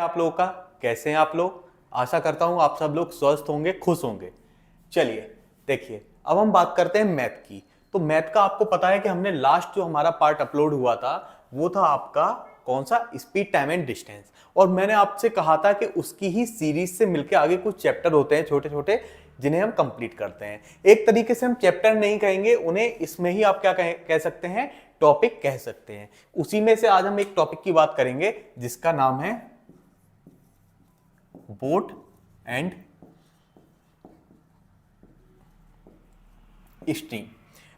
आप लोगों का? कैसे हैं आप लोग? आशा करता हूं आप सब लोग स्वस्थ होंगे, खुश होंगे। चलिए देखिए, अब हम बात करते हैं मैथ की। तो मैथ का आपको पता है कि हमने लास्ट जो हमारा पार्ट अपलोड हुआ था वो था आपका कौन सा? Speed, time and distance. और मैंने आपसे कहा था कि उसकी ही सीरीज से मिलकर आगे कुछ चैप्टर होते हैं छोटे छोटे, जिन्हें हम कंप्लीट करते हैं। एक तरीके से हम चैप्टर नहीं कहेंगे उन्हें, इसमें ही आप क्या कह सकते हैं? टॉपिक कह सकते हैं। उसी में से आज हम एक टॉपिक की बात करेंगे जिसका नाम है बोट एंड स्ट्रीम।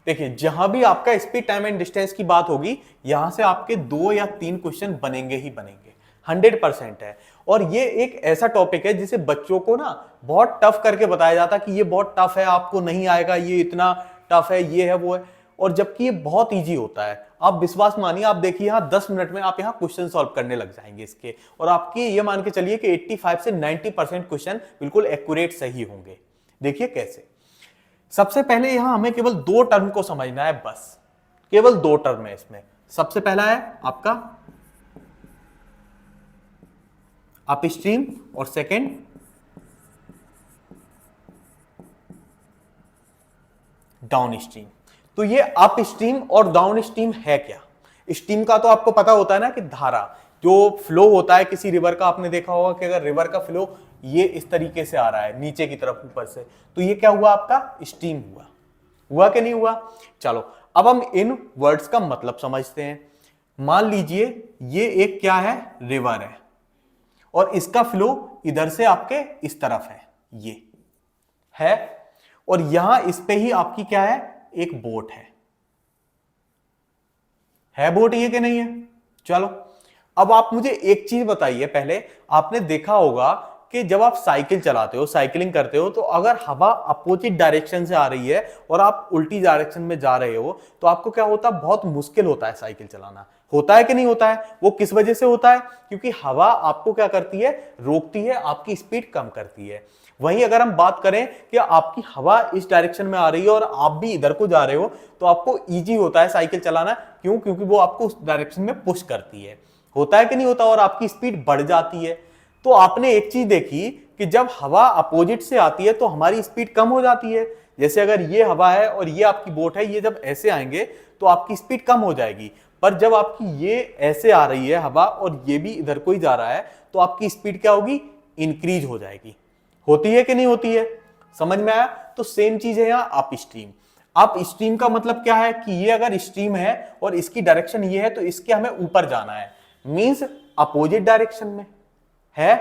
देखिए, जहां भी आपका स्पीड, टाइम एंड डिस्टेंस की बात होगी, यहां से आपके 2 या 3 क्वेश्चन बनेंगे ही बनेंगे, 100% है। और ये एक ऐसा टॉपिक है जिसे बच्चों को ना बहुत टफ करके बताया जाता है कि ये बहुत टफ है, आपको नहीं आएगा, ये इतना टफ है, ये है, वो है। और जबकि ये बहुत इजी होता है। आप विश्वास मानिए, आप देखिए यहां 10 मिनट में आप यहां क्वेश्चन सॉल्व करने लग जाएंगे इसके, और आपकी ये मान के चलिए कि 85 से 90% क्वेश्चन बिल्कुल एक्यूरेट सही होंगे। देखिए कैसे। सबसे पहले यहां हमें केवल 2 टर्म को समझना है, बस केवल 2 टर्म है इसमें। सबसे पहला है आपका अप स्ट्रीम और सेकेंड डाउन स्ट्रीम। तो ये अप स्ट्रीम और डाउन स्ट्रीम है क्या? स्ट्रीम का तो आपको पता होता है ना कि धारा जो फ्लो होता है किसी रिवर का। आपने देखा होगा कि अगर रिवर का फ्लो ये इस तरीके से आ रहा है नीचे की तरफ ऊपर से, तो ये क्या हुआ? आपका स्ट्रीम हुआ। हुआ कि नहीं हुआ? चलो अब हम इन वर्ड्स का मतलब समझते हैं। मान लीजिए ये एक क्या है? रिवर है, और इसका फ्लो इधर से आपके इस तरफ है, ये है, और यहां इस पे ही आपकी क्या है? एक बोट है बोट ये कि नहीं है? चलो अब आप मुझे एक चीज बताइए। पहले आपने देखा होगा कि जब आप साइकिल चलाते हो, साइकिलिंग करते हो, तो अगर हवा अपोजिट डायरेक्शन से आ रही है और आप उल्टी डायरेक्शन में जा रहे हो, तो आपको क्या होता है? बहुत मुश्किल होता है साइकिल चलाना। होता है कि नहीं होता है? वो किस वजह से होता है? क्योंकि हवा आपको क्या करती है? रोकती है, आपकी स्पीड कम करती है। वहीं अगर हम बात करें कि आपकी हवा इस डायरेक्शन में आ रही है और आप भी इधर को जा रहे हो, तो आपको इजी होता है साइकिल चलाना। क्यों? क्योंकि वो आपको उस डायरेक्शन में पुश करती है। होता है कि नहीं होता? और आपकी स्पीड बढ़ जाती है। तो आपने एक चीज देखी कि जब हवा अपोजिट से आती है तो हमारी स्पीड कम हो जाती है। जैसे अगर ये हवा है और ये आपकी बोट है, ये जब ऐसे आएंगे तो आपकी स्पीड कम हो जाएगी। पर जब आपकी ये ऐसे आ रही है हवा और ये भी इधर को ही जा रहा है, तो आपकी स्पीड क्या होगी? इंक्रीज हो जाएगी। होती है कि नहीं होती है? समझ में आया? तो सेम चीज है यहां अप स्ट्रीम। अप स्ट्रीम का मतलब क्या है कि ये अगर स्ट्रीम है और इसकी डायरेक्शन ये है, तो इसके हमें ऊपर जाना है, मींस अपोजिट डायरेक्शन में है।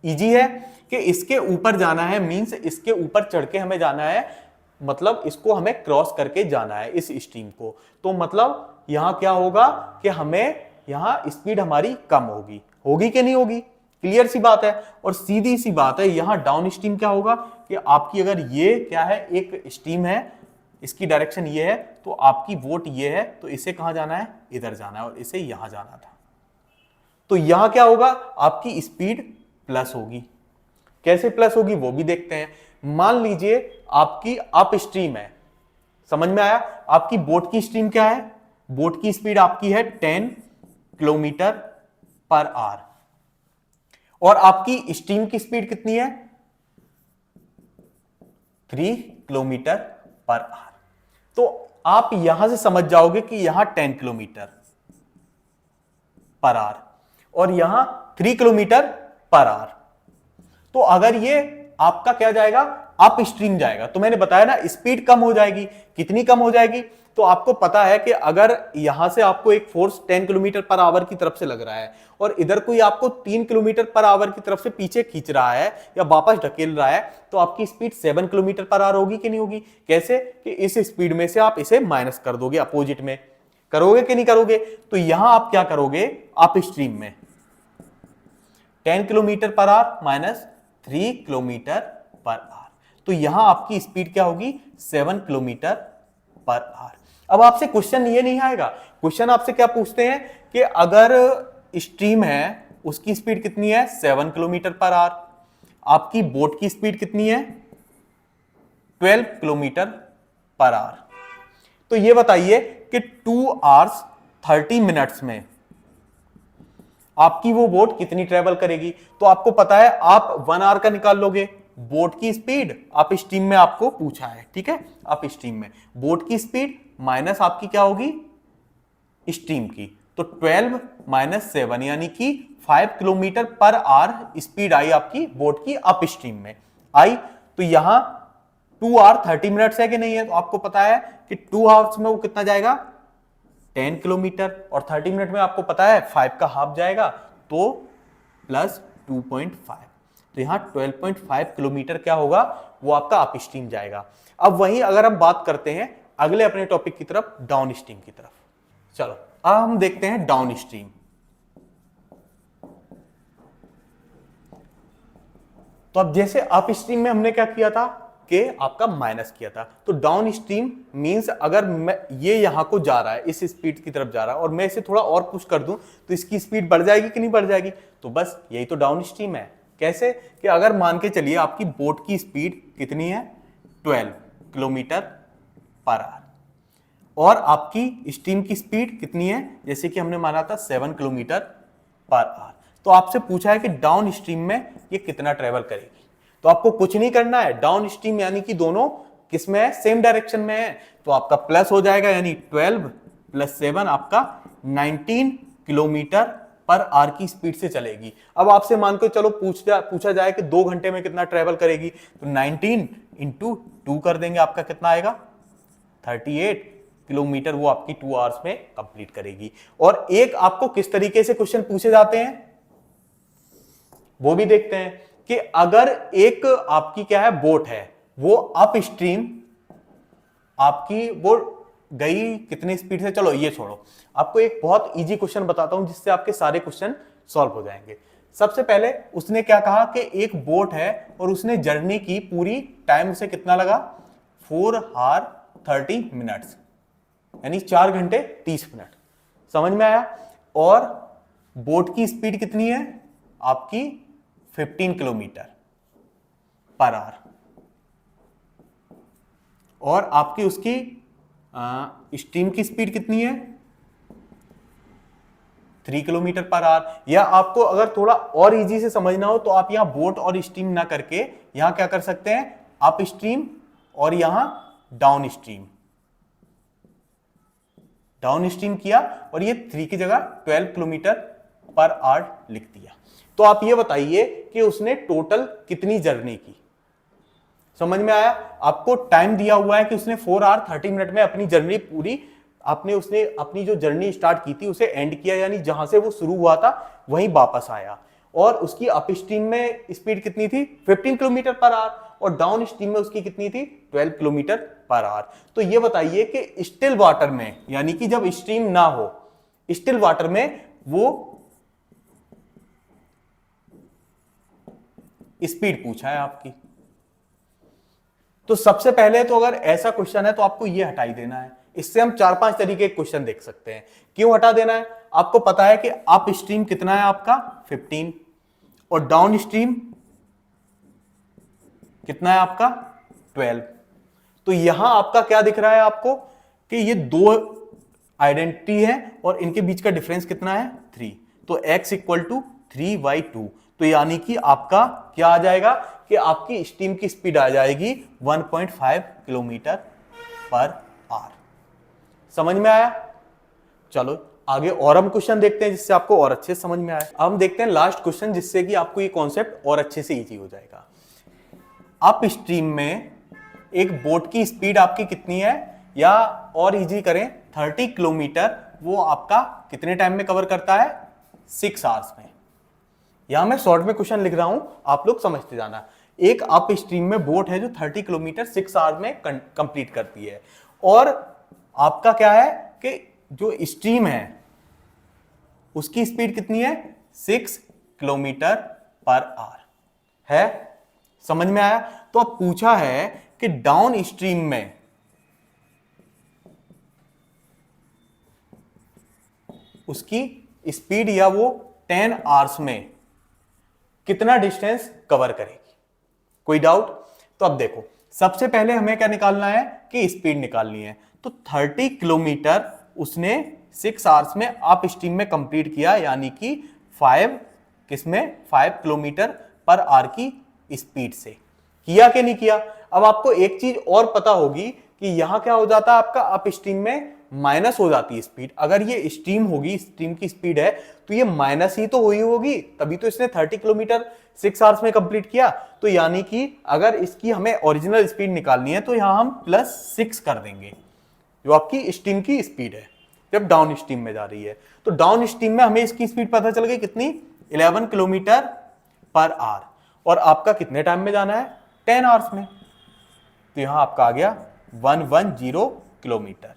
इजी है कि इसके ऊपर जाना है, मींस इसके ऊपर चढ़ के हमें जाना है, मतलब इसको हमें क्रॉस करके जाना है इस स्ट्रीम को। तो मतलब यहां क्या होगा कि हमें यहां स्पीड हमारी कम होगी। होगी कि नहीं होगी? क्लियर सी बात है। और सीधी सी बात है, यहां डाउन स्ट्रीम क्या होगा कि आपकी अगर ये क्या है? एक स्ट्रीम है, इसकी डायरेक्शन ये है, तो आपकी वोट ये है, तो इसे कहां जाना है? इधर जाना है, और इसे यहां जाना था। तो यहां क्या होगा? आपकी स्पीड प्लस होगी। कैसे प्लस होगी वो भी देखते हैं। मान लीजिए आपकी अप स्ट्रीम है, समझ में आया? आपकी बोट की स्ट्रीम क्या है? बोट की स्पीड आपकी है 10 किलोमीटर पर आवर, और आपकी स्ट्रीम की स्पीड कितनी है? 3 किलोमीटर पर आवर। तो आप यहां से समझ जाओगे कि यहां 10 किलोमीटर पर आवर और यहां 3 किलोमीटर पर आवर। तो अगर ये आपका क्या जाएगा? अप स्ट्रीम जाएगा, तो मैंने बताया ना स्पीड कम हो जाएगी। कितनी कम हो जाएगी? तो आपको पता है कि अगर यहां से आपको एक फोर्स 10 किलोमीटर पर आवर की तरफ से लग रहा है और इधर कोई आपको 3 किलोमीटर पर आवर की तरफ से पीछे खींच रहा है या वापस ढकेल रहा है, तो आपकी स्पीड 7 किलोमीटर पर आवर होगी कि नहीं होगी? कैसे? कि इस स्पीड में से आप इसे माइनस कर दोगे, अपोजिट में करोगे कि नहीं करोगे? तो यहां आप क्या करोगे? अप स्ट्रीम में 10 kilometre per hour minus 3 kilometre per hour, तो यहां आपकी स्पीड क्या होगी? 7 किलोमीटर पर आवर। अब आपसे क्वेश्चन ये नहीं आएगा। क्वेश्चन आपसे क्या पूछते हैं कि अगर स्ट्रीम है उसकी स्पीड कितनी है? 7 किलोमीटर पर आवर। आपकी बोट की स्पीड कितनी है? 12 किलोमीटर पर आवर। तो ये बताइए कि 2 आवर्स 30 मिनट्स में आपकी वो बोट कितनी ट्रेवल करेगी। तो आपको पता है आप 1 आवर का निकाल लोगे बोट की स्पीड, आप स्ट्रीम में आपको पूछा है, ठीक है, आप स्ट्रीम में बोट की स्पीड माइनस आपकी क्या होगी स्ट्रीम की, तो 12 माइनस 7 यानी कि 5 किलोमीटर पर आवर स्पीड आई आपकी बोट की अप स्ट्रीम में आई। तो यहां 2 आवर 30 मिनट्स है कि नहीं है, तो आपको पता है कि 2 आवर्स में वो कितना जाएगा 10 किलोमीटर, और 30 मिनट में आपको पता है 5 का हाफ जाएगा, तो प्लस 2.5, तो यहां 12.5 किलोमीटर क्या होगा वो आपका अप स्ट्रीम जाएगा। अब वहीं अगर हम बात करते हैं अगले अपने टॉपिक की तरफ, डाउन स्ट्रीम की तरफ, चलो अब हम देखते हैं डाउन स्ट्रीम। तो अब जैसे अप स्ट्रीम में हमने क्या किया था कि आपका माइनस किया था, तो डाउन स्ट्रीम मींस अगर मैं ये यहां को जा रहा है इस स्पीड की तरफ जा रहा है और मैं इसे थोड़ा और पुश कर दूं तो इसकी स्पीड बढ़ जाएगी कि नहीं बढ़ जाएगी, तो बस यही तो डाउन स्ट्रीम है। कैसे कि अगर मान के चलिए आपकी बोट की स्पीड कितनी है 12 किलोमीटर पर आवर और आपकी स्ट्रीम की स्पीड कितनी है, जैसे कि हमने माना था 7 किलोमीटर पर आवर, तो आपसे पूछा है कि डाउन स्ट्रीम में ये कितना ट्रेवल करेगी। तो आपको कुछ नहीं करना है, डाउन स्ट्रीम यानी कि दोनों किस में है सेम डायरेक्शन में है, तो आपका प्लस हो जाएगा यानी 12 प्लस 7 आपका 19 किलोमीटर पर आवर की स्पीड से चलेगी। अब आपसे मान के चलो पूछा जाए कि 2 घंटे में कितना ट्रेवल करेगी, तो 19 इंटू 2 कर देंगे, आपका कितना आएगा 38 किलोमीटर वो आपकी 2 आवर्स में कंप्लीट करेगी। और एक आपको किस तरीके से क्वेश्चन पूछे जाते हैं वो भी देखते हैं कि अगर एक आपकी क्या है बोट है वो अप स्ट्रीम आपकी वो गई कितनी स्पीड से, चलो ये छोड़ो, आपको एक बहुत इजी क्वेश्चन बताता हूं जिससे आपके सारे क्वेश्चन सॉल्व हो जाएंगे। सबसे पहले उसने क्या कहा कि एक बोट है और उसने जर्नी की पूरी टाइम उसे कितना लगा 4 आवर 30 मिनट्स यानी 4 घंटे 30 मिनट, समझ में आया। और बोट की स्पीड कितनी है आपकी 15 किलोमीटर पर आवर और आपकी उसकी स्ट्रीम की स्पीड कितनी है 3 किलोमीटर पर आवर। या आपको अगर थोड़ा और इजी से समझना हो तो आप यहां बोट और स्ट्रीम ना करके यहां क्या कर सकते हैं अप स्ट्रीम और यहां डाउन स्ट्रीम, डाउन स्ट्रीम किया और ये 3 की जगह 12 किलोमीटर पर आवर लिख दिया। तो आप ये बताइए कि उसने टोटल कितनी जर्नी की, समझ में आया। आपको टाइम दिया हुआ है कि उसने 4 आवर 30 मिनट में अपनी जर्नी पूरी, उसने अपनी जो जर्नी स्टार्ट की थी उसे एंड किया, यानी जहां से वो शुरू हुआ था वहीं वापस आया। और उसकी अप स्ट्रीम में स्पीड कितनी थी 15 किलोमीटर पर आवर और डाउन स्ट्रीम में उसकी कितनी थी 12 किलोमीटर पर आवर। तो ये बताइए कि स्टिल वाटर में यानी कि जब स्ट्रीम ना हो स्टिल वाटर में वो स्पीड पूछा है आपकी। तो सबसे पहले तो अगर ऐसा क्वेश्चन है तो आपको ये हटा ही देना है। इससे हम 4-5 तरीके के क्वेश्चन देख सकते हैं। क्यों हटा देना है, आपको पता है कि अप स्ट्रीम कितना है आपका 15 और डाउन स्ट्रीम कितना है आपका 12। तो यहां आपका क्या दिख रहा है आपको कि ये दो आइडेंटिटी है और इनके बीच का डिफरेंस कितना है 3, तो x इक्वल टू 3/2। तो यानी कि आपका क्या आ जाएगा कि आपकी स्टीम की स्पीड आ जाएगी 1.5 किलोमीटर पर आवर। समझ में आया। चलो आगे और हम क्वेश्चन देखते हैं जिससे आपको और अच्छे से समझ में आए। अब हम देखते हैं लास्ट क्वेश्चन जिससे कि आपको ये कॉन्सेप्ट और अच्छे से इजी हो जाएगा। अप स्ट्रीम में एक बोट की स्पीड आपकी कितनी है, या और इजी करें 30 किलोमीटर वो आपका कितने टाइम में कवर करता है 6 आवर्स में। यहां मैं शॉर्ट में क्वेश्चन लिख रहा हूं, आप लोग समझते जाना। एक अप स्ट्रीम में बोट है जो 30 किलोमीटर 6 आवर में कंप्लीट करती है और आपका क्या है कि जो स्ट्रीम है उसकी स्पीड कितनी है 6 किलोमीटर पर आवर है। समझ में आया। तो अब पूछा है कि डाउन स्ट्रीम में उसकी स्पीड या वो 10 आवर्स में कितना डिस्टेंस कवर करेगी। कोई डाउट। तो अब देखो सबसे पहले हमें क्या निकालना है कि स्पीड निकालनी है। तो 30 किलोमीटर उसने 6 आवर्स में अप स्ट्रीम में कंप्लीट किया, यानी कि 5 किसमें 5 किलोमीटर पर आवर की स्पीड से। किया कि नहीं किया? अब आपको एक चीज और पता होगी कि यहां क्या हो जाता है, आपका अप स्ट्रीम में माइनस हो जाती है स्पीड। अगर ये स्ट्रीम होगी, स्ट्रीम की स्पीड है, तो ये माइनस ही तो हुई होगी, तभी तो इसने 30 किलोमीटर 6 आवर्स में कंप्लीट किया। तो यानी कि अगर इसकी हमें ओरिजिनल स्पीड निकालनी है तो यहां हम +6 कर देंगे, जो आपकी स्ट्रीम की स्पीड है जब डाउन स्ट्रीम में जा रही है। तो डाउन स्ट्रीम में हमें इसकी स्पीड पता चल गई कितनी, 11 किलोमीटर पर आवर, और आपका कितने टाइम में जाना है, 10 आवर्स में। तो यहां आपका आ गया 110 किलोमीटर।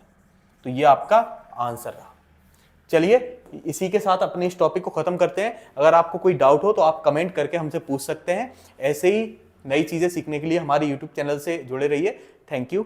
तो ये आपका आंसर रहा। चलिए इसी के साथ अपने इस टॉपिक को खत्म करते हैं। अगर आपको कोई डाउट हो तो आप कमेंट करके हमसे पूछ सकते हैं। ऐसे ही नई चीजें सीखने के लिए हमारे YouTube चैनल से जुड़े रहिए। Thank you.